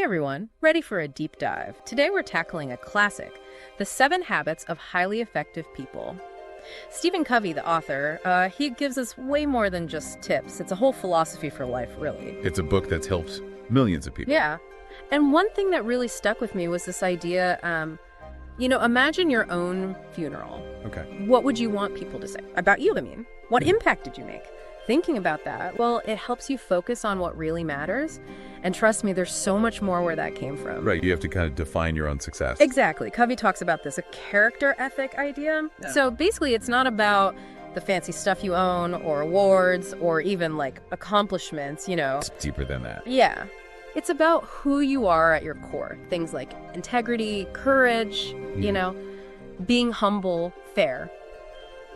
everyone, ready for a deep dive. Today we're tackling a classic, The 7 Habits of Highly Effective People. Stephen Covey, the author, he gives us way more than just tips. It's a whole philosophy for life, really. It's a book that's helped millions of people. Yeah. And one thing that really stuck with me was this idea, imagine your own funeral. Okay. What would you want people to say? About you, I mean. What impact did you make? Thinking about that, well, it helps you focus on what really matters. And trust me, there's so much more where that came from. Right, you have to kind of define your own success. Exactly. Covey talks about this, a character ethic idea. Yeah. So basically, it's not about the fancy stuff you own or awards or even like accomplishments, It's deeper than that. Yeah. It's about who you are at your core. Things like integrity, courage, being humble, fair.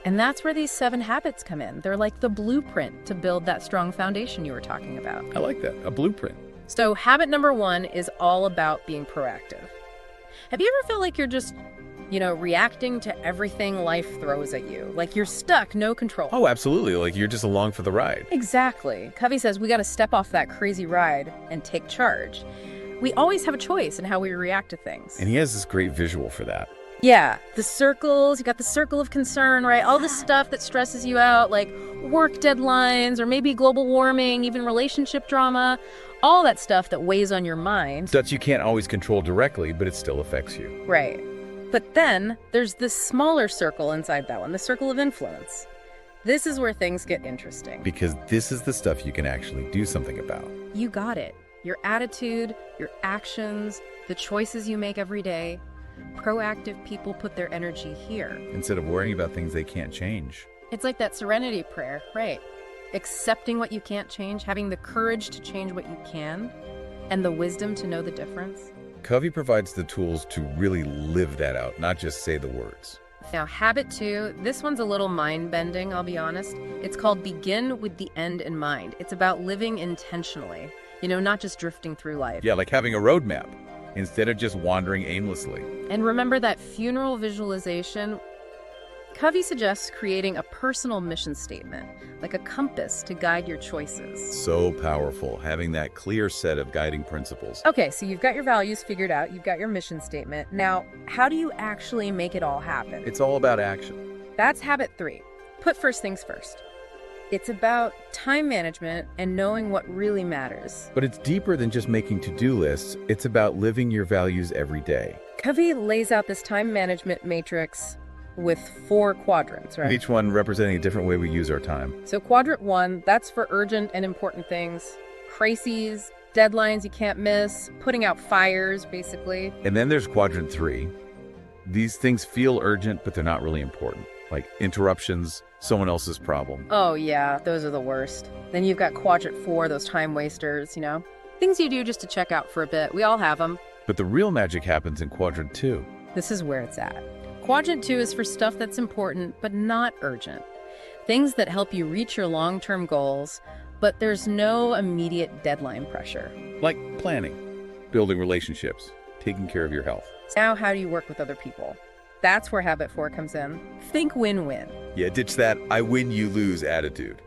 And that's where these 7 habits come in. They're like the blueprint to build that strong foundation you were talking about. I like that, a blueprint. So habit number 1 is all about being proactive. Have you ever felt like you're just, reacting to everything life throws at you? Like you're stuck, no control. Oh, absolutely. Like you're just along for the ride. Exactly. Covey says we got to step off that crazy ride and take charge. We always have a choice in how we react to things. And he has this great visual for that. Yeah, the circles, you got the circle of concern, right? All the stuff that stresses you out, like work deadlines or maybe global warming, even relationship drama, all that stuff that weighs on your mind. That you can't always control directly, but it still affects you. Right. But then there's this smaller circle inside that one, the circle of influence. This is where things get interesting. Because this is the stuff you can actually do something about. You got it. Your attitude, your actions, the choices you make every day. Proactive people put their energy here. Instead of worrying about things they can't change. It's like that serenity prayer, right? Accepting what you can't change, having the courage to change what you can, and the wisdom to know the difference. Covey provides the tools to really live that out, not just say the words. Now, habit 2, this one's a little mind-bending, I'll be honest. It's called Begin with the End in Mind. It's about living intentionally, not just drifting through life. Yeah, like having a roadmap, instead of just wandering aimlessly. And remember that funeral visualization? Covey suggests creating a personal mission statement, like a compass to guide your choices. So powerful, having that clear set of guiding principles. Okay, so you've got your values figured out, you've got your mission statement. Now, how do you actually make it all happen? It's all about action. That's habit 3. Put first things first. It's about time management and knowing what really matters. But it's deeper than just making to-do lists. It's about living your values every day. Covey lays out this time management matrix with 4 quadrants, right? Each one representing a different way we use our time. So quadrant 1, that's for urgent and important things. Crises, deadlines you can't miss, putting out fires, basically. And then there's quadrant 3. These things feel urgent, but they're not really important. Like interruptions, someone else's problem. Oh yeah, those are the worst. Then you've got quadrant 4, those time wasters, Things you do just to check out for a bit. We all have them. But the real magic happens in quadrant 2. This is where it's at. Quadrant 2 is for stuff that's important, but not urgent. Things that help you reach your long-term goals, but there's no immediate deadline pressure. Like planning, building relationships, taking care of your health. Now, how do you work with other people? That's where habit 4 comes in. Think win-win. Yeah, ditch that I win, you lose attitude.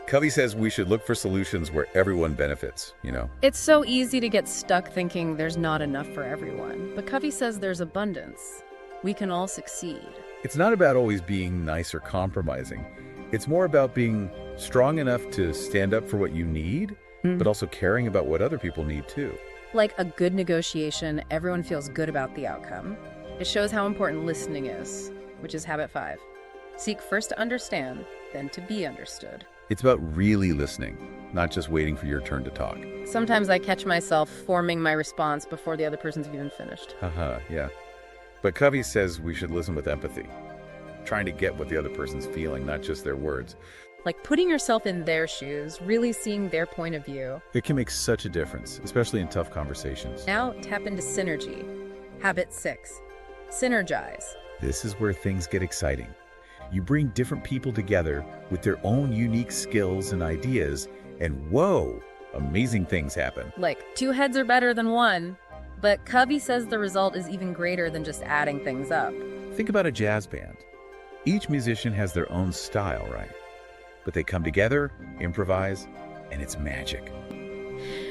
Covey says we should look for solutions where everyone benefits, It's so easy to get stuck thinking there's not enough for everyone. But Covey says there's abundance. We can all succeed. It's not about always being nice or compromising. It's more about being strong enough to stand up for what you need, but also caring about what other people need too. Like a good negotiation, everyone feels good about the outcome. It shows how important listening is, which is habit 5. Seek first to understand, then to be understood. It's about really listening, not just waiting for your turn to talk. Sometimes I catch myself forming my response before the other person's even finished. Haha, yeah. But Covey says we should listen with empathy, trying to get what the other person's feeling, not just their words. Like putting yourself in their shoes, really seeing their point of view. It can make such a difference, especially in tough conversations. Now tap into synergy. Habit 6. Synergize. This is where things get exciting. You bring different people together with their own unique skills and ideas, and whoa, amazing things happen. Like 2 heads are better than 1. But Covey says the result is even greater than just adding things up. Think about a jazz band. Each musician has their own style, right? But they come together, improvise, and it's magic.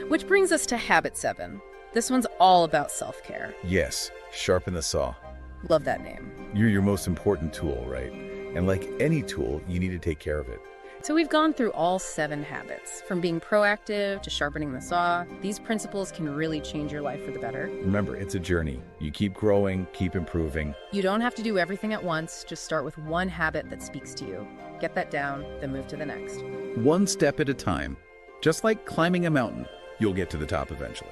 Which brings us to habit 7. This one's all about self-care. Yes, sharpen the saw. Love that name. You're your most important tool, right? And like any tool, you need to take care of it. So we've gone through all 7 habits. From being proactive to sharpening the saw, these principles can really change your life for the better. Remember, it's a journey. You keep growing, keep improving. You don't have to do everything at once. Just start with one habit that speaks to you. Get that down, then move to the next. One step at a time. Just like climbing a mountain, you'll get to the top eventually.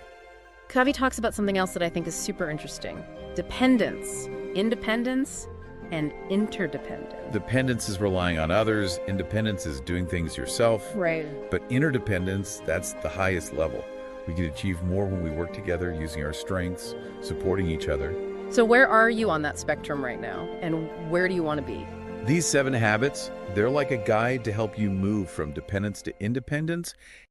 Covey talks about something else that I think is super interesting. Dependence, independence, and interdependence. Dependence is relying on others. Independence is doing things yourself. Right. But interdependence, that's the highest level. We can achieve more when we work together, using our strengths, supporting each other. So where are you on that spectrum right now? And where do you want to be? These 7 habits, they're like a guide to help you move from dependence to independence